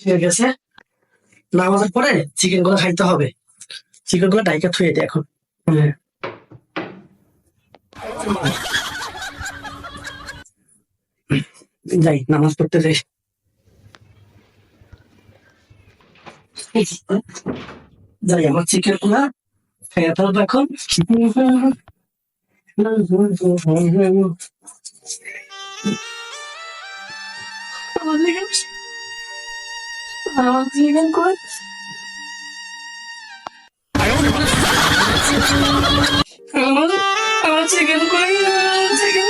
ঠিক আছে, নামাজের পরে চিকেন গুলো খাইতে হবে। চিকেন গুলো ডাইকা থুয়ে দে এখন। যাই নামাজ পড়তে যাই। যাই আমার চিকেন গুলা খাইয়া ফেলবো এখন। আমার চিকেন কই? আমার আমার চিকেন কই? চিকেন